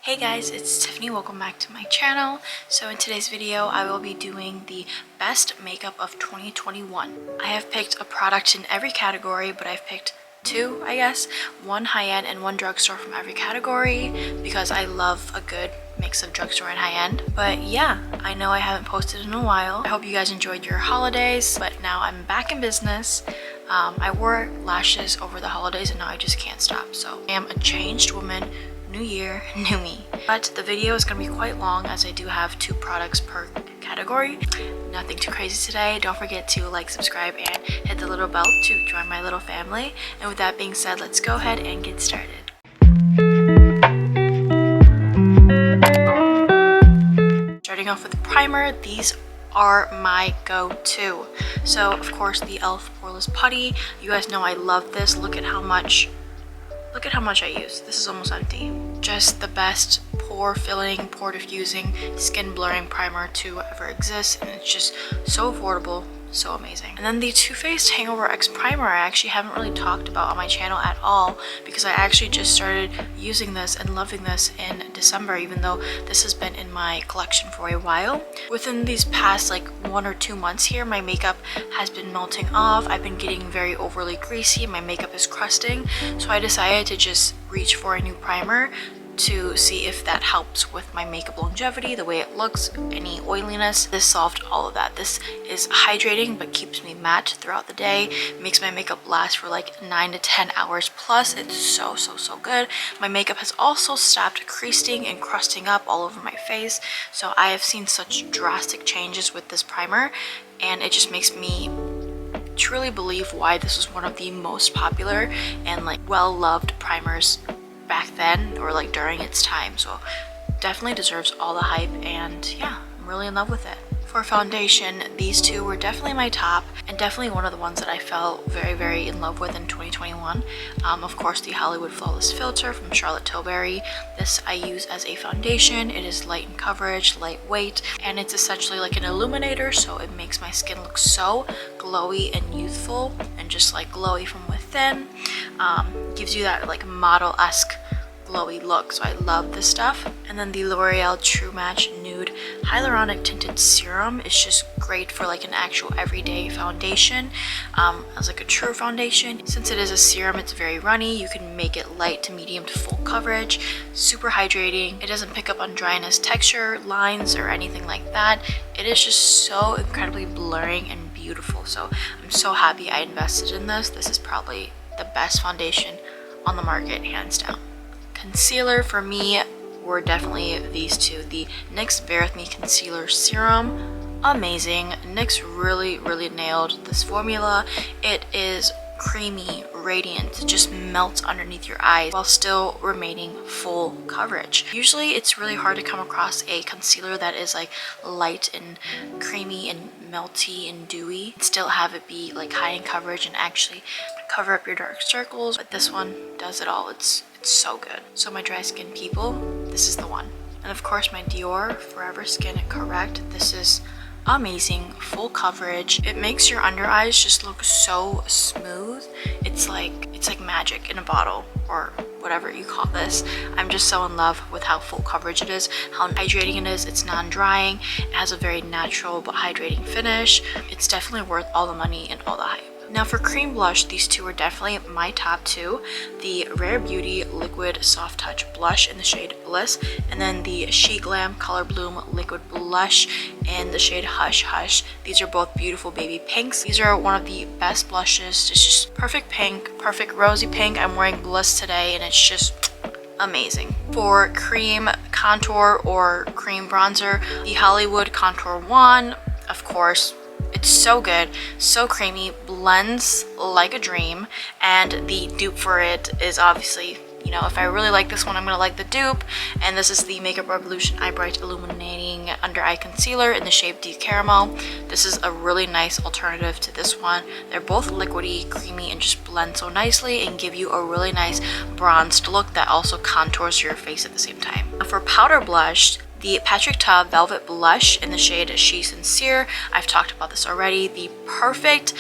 Hey guys, it's Tiffany. Welcome back to my channel. So in today's video, I will be doing the best makeup of 2021. I have picked a product in every category, but I've picked two, I guess. One high-end and one drugstore from every category because I love a good mix of drugstore and high-end. But yeah, I know I haven't posted in a while. I hope you guys enjoyed your holidays, but now I'm back in business. I wore lashes over the holidays and now I just can't stop. So I am a changed woman. New year, new me. But the video is going to be quite long as I do have 2 products per category. Nothing too crazy today. Don't forget to like, subscribe, and hit the little bell to join my little family. And with that being said, let's go ahead and get started. Starting off with the primer, these are my go-to. So of course the e.l.f. Poreless Putty. You guys know I love this. Look at how much I use. This is almost empty. Just the best pore filling, pore diffusing, skin blurring primer to ever exist, and it's just so affordable, so amazing. And then the Too Faced Hangover X primer I actually haven't really talked about on my channel at all because I actually just started using this and loving this in December, even though this has been in my collection for a while. Within these past like 1 or 2 months here, my makeup has been melting off. I've been getting very overly greasy. My makeup is crusting, so I decided to just reach for a new primer to see if that helps with my makeup longevity, the way it looks, any oiliness. This solved all of that. This is hydrating but keeps me matte throughout the day, makes my makeup last for like 9 to 10 hours plus. It's so good. My makeup has also stopped creasing and crusting up all over my face, so I have seen such drastic changes with this primer, and it just makes me truly believe why this was one of the most popular and like well-loved primers back then, or like during its time. So definitely deserves all the hype, and yeah, I'm really in love with it. For foundation, these two were definitely my top, and definitely one of the ones that I fell very in love with in 2021. Of course, the Hollywood Flawless Filter from Charlotte Tilbury. This I use as a foundation. It is light in coverage, lightweight, and it's essentially like an illuminator, so it makes my skin look so glowy and youthful and just like glowy from within. Gives you that like model-esque glowy look, so I love this stuff. And then the L'Oreal True Match Nude Hyaluronic Tinted Serum is just great for like an actual everyday foundation, as like a true foundation. Since it is a serum, it's very runny. You can make it light to medium to full coverage, super hydrating. It doesn't pick up on dryness, texture, lines, or anything like that. It is just so incredibly blurring and beautiful, so I'm so happy I invested in this. This is probably the best foundation on the market, hands down. Concealer for me were definitely these two. The NYX Bare With Me Concealer Serum, amazing. NYX really nailed this formula. It is creamy, radiant, it just melts underneath your eyes while still remaining full coverage. Usually it's really hard to come across a concealer that is like light and creamy and melty and dewy, still have it be like high in coverage and actually cover up your dark circles. But this one does it all. It's so good. So my dry skin people, this is the one. And of course my Dior Forever Skin Correct. This is amazing, full coverage. It makes your under eyes just look so smooth. It's like magic in a bottle, or whatever you call this. I'm just so in love with how full coverage it is, how hydrating it is. It's non-drying, it has a very natural but hydrating finish. It's definitely worth all the money and all the hype. Now for cream blush, these two are definitely my top 2. The Rare Beauty Liquid Soft Touch Blush in the shade Bliss, and then the She Glam Color Bloom Liquid Blush in the shade Hush Hush. These are both beautiful baby pinks. These are one of the best blushes. It's just perfect pink, perfect rosy pink. I'm wearing Bliss today and it's just amazing. For cream contour or cream bronzer, the Hollywood Contour Wand, of course. It's so good, so creamy, blends like a dream, and the dupe for it is obviously, you know, if I really like this one, I'm gonna like the dupe. And this is the Makeup Revolution Eye Bright Illuminating Under Eye Concealer in the shade Deep Caramel. This is a really nice alternative to this one. They're both liquidy, creamy, and just blend so nicely and give you a really nice bronzed look that also contours your face at the same time. For powder blush, the Patrick Ta Velvet Blush in the shade She Sincere. I've talked about this already. The perfect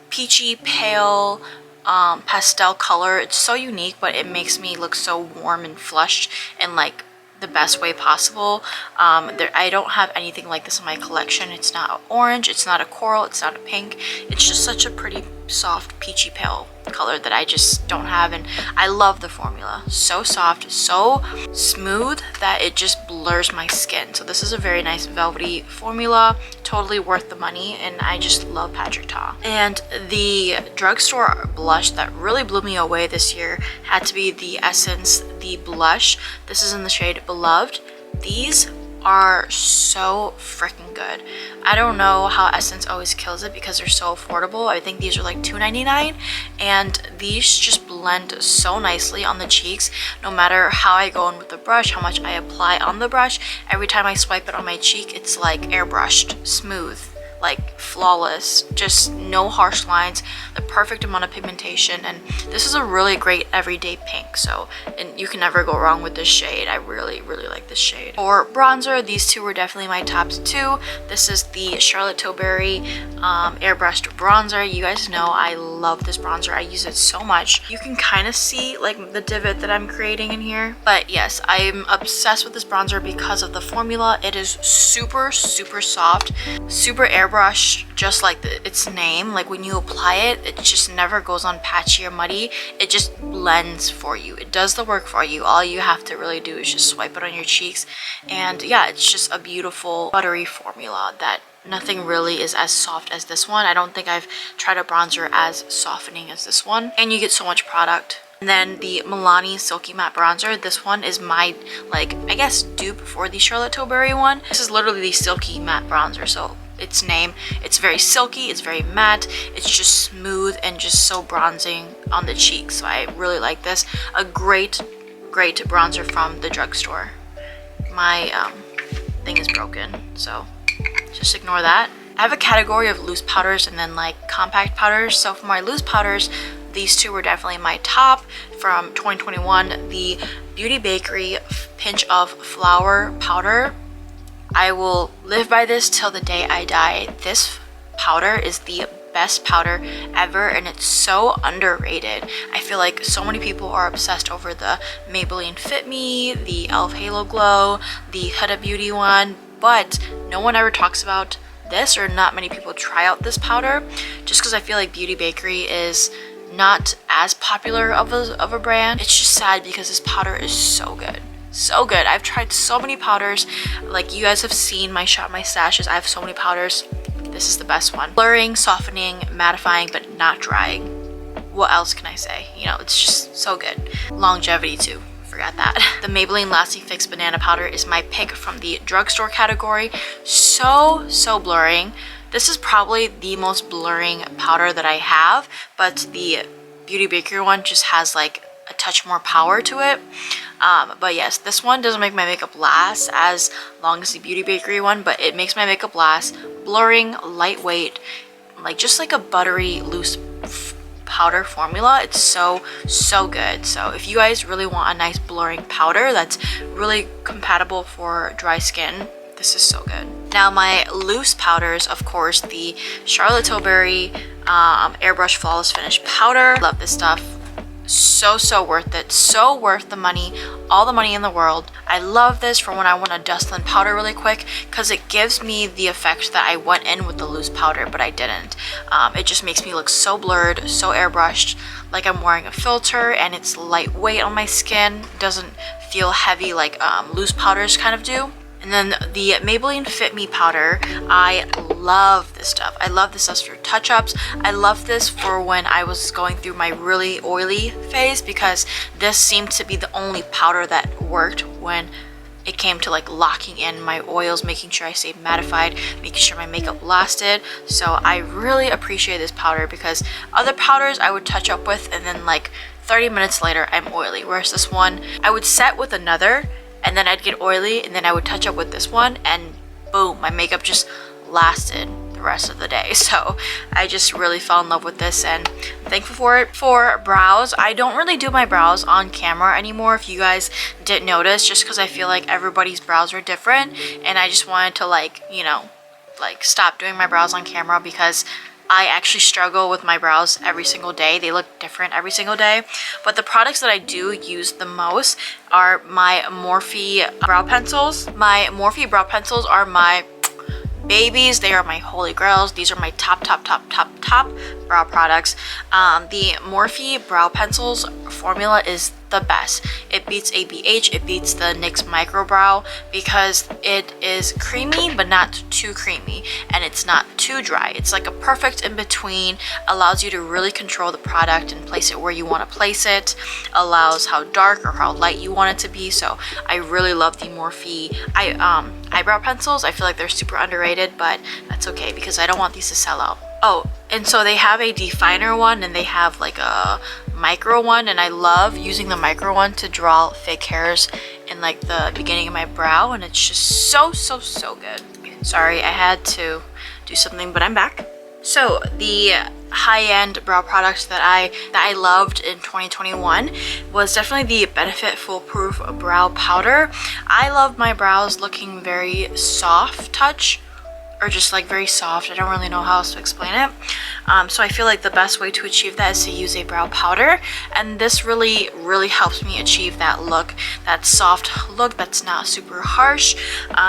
peachy pale pastel color. It's so unique, but it makes me look so warm and flushed and like the best way possible. I don't have anything like this in my collection. It's not orange, it's not a coral, it's not a pink. It's just such a pretty soft peachy pale color that I just don't have, and I love the formula. So soft, so smooth that it just blurs my skin. So this is a very nice velvety formula, totally worth the money, and I just love Patrick Ta. And the drugstore blush that really blew me away this year had to be the Essence the blush. This is in the shade Beloved. These are so freaking good. I don't know how Essence always kills it because they're so affordable. I think these are like $2.99, and these just blend so nicely on the cheeks. No matter how I go in with the brush, how much I apply on the brush, every time I swipe it on my cheek, it's like airbrushed, smooth, like flawless, just no harsh lines, the perfect amount of pigmentation. And this is a really great everyday pink, so, and you can never go wrong with this shade. I really like this shade. For bronzer, these two were definitely my top two. This is the Charlotte Tilbury Airbrushed bronzer. You guys know I love this bronzer. I use it so much. You can kind of see like the divot that I'm creating in here, but yes, I'm obsessed with this bronzer because of the formula. It is super soft, super airbrushed, just like its name. Like when you apply it, it just never goes on patchy or muddy. It just blends for you. It does the work for you. All you have to really do is just swipe it on your cheeks, and yeah, it's just a beautiful buttery formula that nothing really is as soft as this one. I don't think I've tried a bronzer as softening as this one, and you get so much product. And then the Milani Silky Matte Bronzer. This one is my, like, I guess dupe for the Charlotte Tilbury one. This is literally the Silky Matte Bronzer, so its name, it's very silky, it's very matte, it's just smooth and just so bronzing on the cheeks. So I really like this. A great bronzer from the drugstore. My thing is broken, so just ignore that. I have a category of loose powders and then like compact powders. So for my loose powders, these two were definitely my top from 2021. The Beauty Bakery Pinch of Flour powder. I will live by this till the day I die. This powder is the best powder ever, and it's so underrated. I feel like so many people are obsessed over the Maybelline Fit Me, the e.l.f. Halo Glow, the Huda Beauty one, but no one ever talks about this, or not many people try out this powder, just because I feel like Beauty Bakery is not as popular of a brand. It's just sad because this powder is so good. So good. I've tried so many powders. Like, you guys have seen my shop, my stashes. I have so many powders. This is the best one. Blurring, softening, mattifying, but not drying. What else can I say? You know, it's just so good. Longevity too. Forgot that. The Maybelline Lasting Fix Banana Powder is my pick from the drugstore category. So blurring. This is probably the most blurring powder that I have, but the Beauty Bakery one just has like a touch more power to it. But yes, this one doesn't make my makeup last as long as the Beauty Bakery one, but it makes my makeup last. Blurring, lightweight, like just like a buttery loose powder formula. It's so good. So if you guys really want a nice blurring powder that's really compatible for dry skin, this is so good. Now my loose powders, of course, the Charlotte Tilbury Airbrush Flawless Finish Powder. Love this stuff. So worth it. So worth the money. All the money in the world. I love this for when I want to dust and powder really quick, because it gives me the effect that I went in with the loose powder, but I didn't. It just makes me look so blurred, so airbrushed, like I'm wearing a filter, and it's lightweight on my skin. It doesn't feel heavy like loose powders kind of do. And then the Maybelline Fit Me Powder. I love this stuff. I love this stuff for touch-ups. I love this for when I was going through my really oily phase, because this seemed to be the only powder that worked when it came to like locking in my oils, making sure I stayed mattified, making sure my makeup lasted. So I really appreciate this powder, because other powders I would touch up with and then like 30 minutes later I'm oily, whereas this one I would set with another and then I'd get oily, and then I would touch up with this one, and boom, my makeup just lasted the rest of the day. So I just really fell in love with this, and I'm thankful for it. For brows, I don't really do my brows on camera anymore, if you guys didn't notice, just because I feel like everybody's brows are different, and I just wanted to, like, you know, like stop doing my brows on camera, because I actually struggle with my brows every single day. They look different every single day. But the products that I do use the most are my Morphe brow pencils. My Morphe brow pencils are my babies. They are my holy grails. These are my top brow products. The Morphe brow pencils formula is the best. It beats ABH, it beats the NYX Micro Brow because it is creamy but not too creamy, and it's not too dry. It's like a perfect in between, allows you to really control the product and place it where you want to place it, allows how dark or how light you want it to be. So I really love the Morphe eyebrow pencils. I feel like they're super underrated, but that's okay because I don't want these to sell out. Oh, and so they have a definer one and they have like a micro one, and I love using the micro one to draw fake hairs in like the beginning of my brow, and it's just so good. Sorry, I had to do something, but I'm back. So the high-end brow products that I loved in 2021 was definitely the Benefit Foolproof Brow Powder. I love my brows looking very soft touch, or just like very soft. I don't really know how else to explain it. So I feel like the best way to achieve that is to use a brow powder, and this really helps me achieve that look, that soft look that's not super harsh.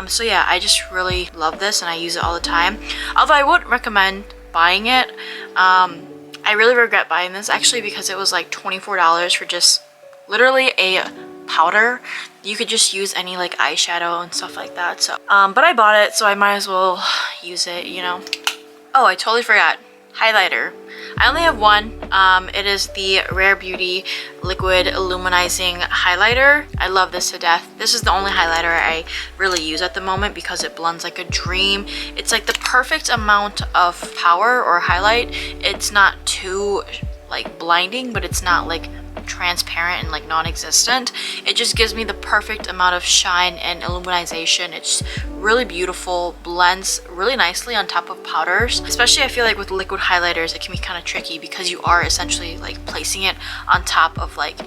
So yeah, I just really love this and I use it all the time, although I wouldn't recommend buying it. I really regret buying this actually because it was like $24 for just literally a powder. You could just use any like eyeshadow and stuff like that. So but I bought it, so I might as well use it, you know. Oh, I totally forgot. Highlighter. I only have one. It is the Rare Beauty Liquid Aluminizing Highlighter. I love this to death. This is the only highlighter I really use at the moment because it blends like a dream. It's like the perfect amount of power or highlight. It's not too like blinding, but it's not like transparent and like non-existent. It just gives me the perfect amount of shine and illuminization. It's really beautiful, blends really nicely on top of powders. Especially I feel like with liquid highlighters it can be kind of tricky because you are essentially like placing it on top of like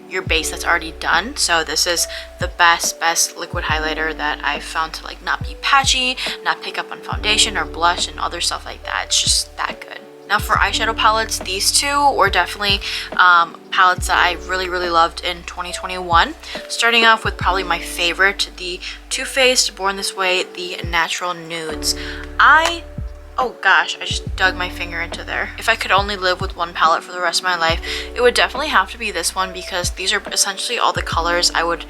your base that's already done. So this is the best liquid highlighter that I've found to like not be patchy, not pick up on foundation or blush and other stuff like that. It's just that good. Now for eyeshadow palettes, these two were definitely palettes that I really loved in 2021. Starting off with probably my favorite, the Too Faced Born This Way, the Natural Nudes. Oh gosh, I just dug my finger into there. If I could only live with one palette for the rest of my life, it would definitely have to be this one because these are essentially all the colors I would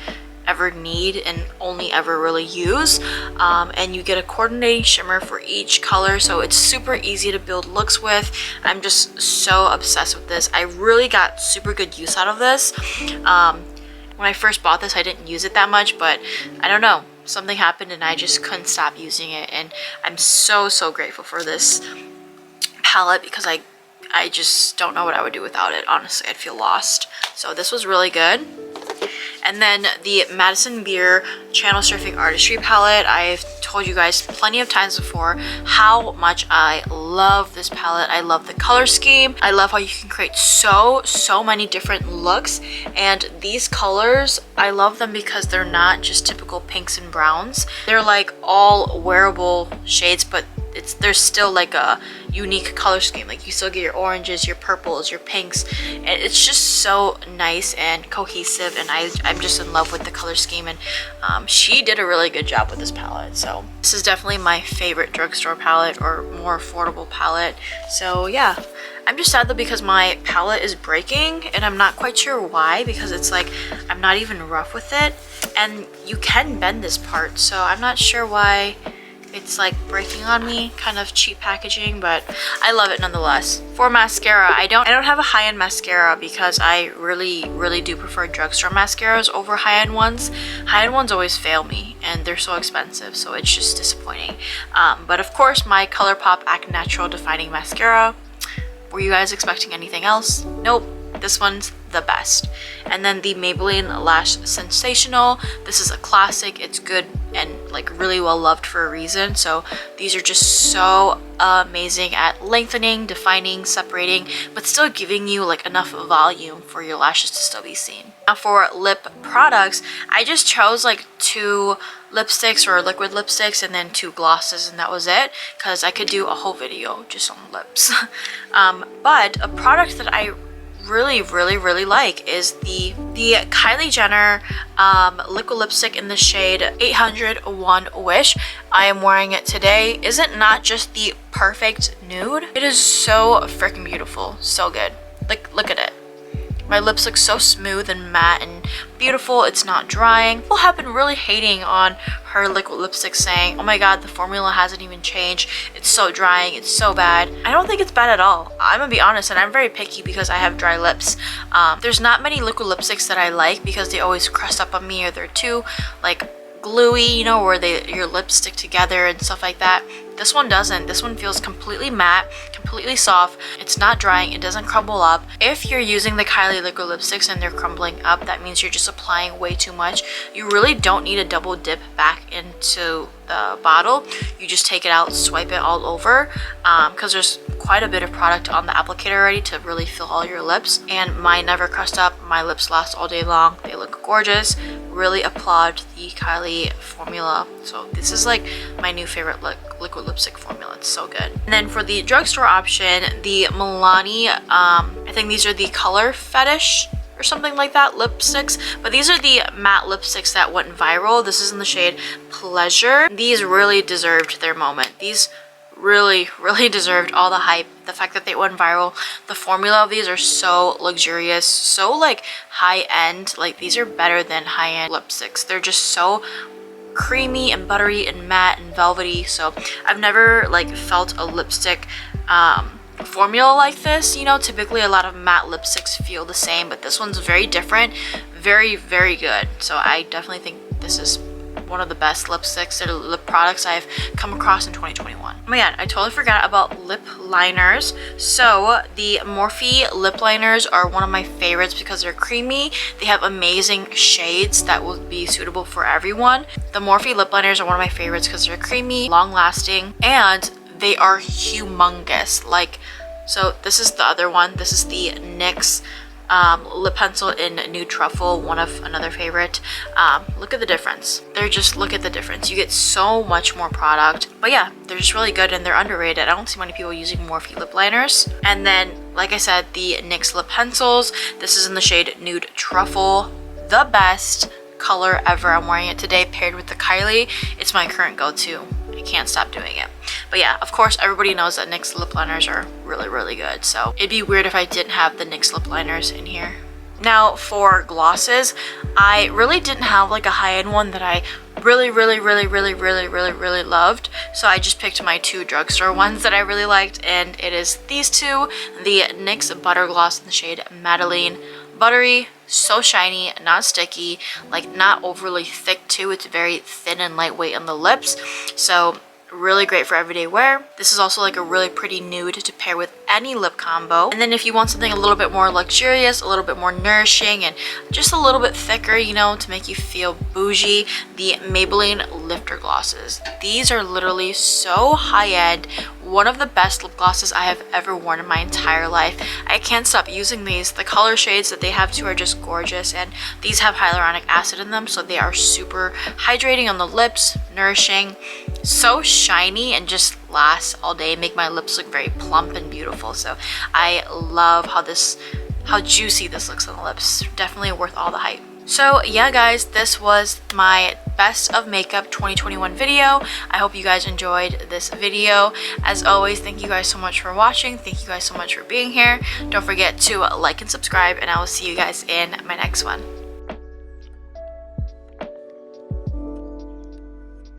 ever need and only ever really use, and you get a coordinating shimmer for each color, so it's super easy to build looks with. I'm just so obsessed with this. I really got super good use out of this. When I first bought this I didn't use it that much, but I don't know, something happened and I just couldn't stop using it, and I'm so grateful for this palette because I just don't know what I would do without it. Honestly, I'd feel lost. So this was really good. And then the Madison Beer Channel Surfing Artistry palette. I've told you guys plenty of times before how much I love this palette. I love the color scheme. I love how you can create so many different looks. And these colors, I love them because they're not just typical pinks and browns. They're like all wearable shades, but there's still like a unique color scheme. Like you still get your oranges, your purples, your pinks, and it's just so nice and cohesive, and I'm just in love with the color scheme, and she did a really good job with this palette. So this is definitely my favorite drugstore palette or more affordable palette. So yeah, I'm just sad though because my palette is breaking and I'm not quite sure why, because it's like I'm not even rough with it, and you can bend this part, so I'm not sure why it's like breaking on me. Kind of cheap packaging, but I love it nonetheless. For mascara, I don't have a high-end mascara because I really do prefer drugstore mascaras over high-end ones. High-end ones always fail me and they're so expensive, so it's just disappointing. But of course my ColourPop Act Natural Defining Mascara. Were you guys expecting anything else? Nope. This one's the best. And then the Maybelline Lash Sensational. This is a classic. It's good and like really well loved for a reason. So these are just so amazing at lengthening, defining, separating, but still giving you like enough volume for your lashes to still be seen. Now for lip products, I just chose like 2 lipsticks or liquid lipsticks and then 2 glosses, and that was it, because I could do a whole video just on lips. But a product that I really like is the Kylie Jenner liquid lipstick in the shade 801 Wish. I am wearing it today. Is it not just the perfect nude? It is so freaking beautiful, so good. Like, look at it. My lips look so smooth and matte and beautiful. It's not drying. People have been really hating on her liquid lipstick, saying, oh my god, the formula hasn't even changed. It's so drying. It's so bad. I don't think it's bad at all. I'm gonna be honest, and I'm very picky because I have dry lips. There's not many liquid lipsticks that I like because they always crust up on me, or they're too like gluey, you know, where your lips stick together and stuff like that. This one doesn't. This one feels completely matte, completely soft. It's not drying. It doesn't crumble up. If you're using the Kylie liquid lipsticks and they're crumbling up, that means you're just applying way too much. You really don't need a double dip back into the bottle. You just take it out, swipe it all over, because there's quite a bit of product on the applicator already to really fill all your lips. And mine never crust up. My lips last all day long. They look gorgeous. Really applaud the Kylie formula. So this is like my new favorite liquid lipstick formula. It's so good. And then for the drugstore option, the Milani, I think these are the Color Fetish or something like that lipsticks, but these are the matte lipsticks that went viral. This is in the shade Pleasure. These really deserved their moment. These really deserved all the hype. The fact that they went viral. The formula of these are so luxurious, so like high end. Like, these are better than high end lipsticks. They're just so creamy and buttery and matte and velvety. So I've never like felt a lipstick formula like this. You know, typically a lot of matte lipsticks feel the same, but this one's very different, very good. So I definitely think this is one of the best lipsticks or lip products I've come across in 2021. Oh my god, I totally forgot about lip liners. So the Morphe lip liners are one of my favorites because they're creamy. They have amazing shades that will be suitable for everyone. The Morphe lip liners are one of my favorites because they're creamy, long lasting, and they are humongous. Like, so this is the other one. This is the NYX lip pencil in Nude Truffle, one of another favorite. Look at the difference. Look at the difference. You get so much more product. But yeah, they're just really good and they're underrated. I don't see many people using Morphe lip liners. And then, like I said, the NYX lip pencils. This is in the shade Nude Truffle. The best color ever. I'm wearing it today paired with the Kylie. It's my current go-to. I can't stop doing it. But yeah, of course, everybody knows that NYX lip liners are really good. So it'd be weird if I didn't have the NYX lip liners in here. Now for glosses, I really didn't have like a high-end one that I really loved. So I just picked my 2 drugstore ones that I really liked, and it is these 2. The NYX Butter Gloss in the shade Madeleine. Buttery, so shiny, not sticky, like not overly thick too. It's very thin and lightweight on the lips. So really great for everyday wear. This is also like a really pretty nude to pair with any lip combo. And then if you want something a little bit more luxurious, a little bit more nourishing, and just a little bit thicker, you know, to make you feel bougie, the Maybelline Lifter Glosses. These are literally so high-end. One of the best lip glosses I have ever worn in my entire life. I can't stop using these. The color shades that they have too are just gorgeous, and these have hyaluronic acid in them, so they are super hydrating on the lips, nourishing, so shiny, and just last all day, make my lips look very plump and beautiful. So I love how juicy this looks on the lips. Definitely worth all the hype. So yeah guys, this was my best of makeup 2021 video. I hope you guys enjoyed this video. As always, thank you guys so much for watching. Thank you guys so much for being here. Don't forget to like and subscribe, and I will see you guys in my next one.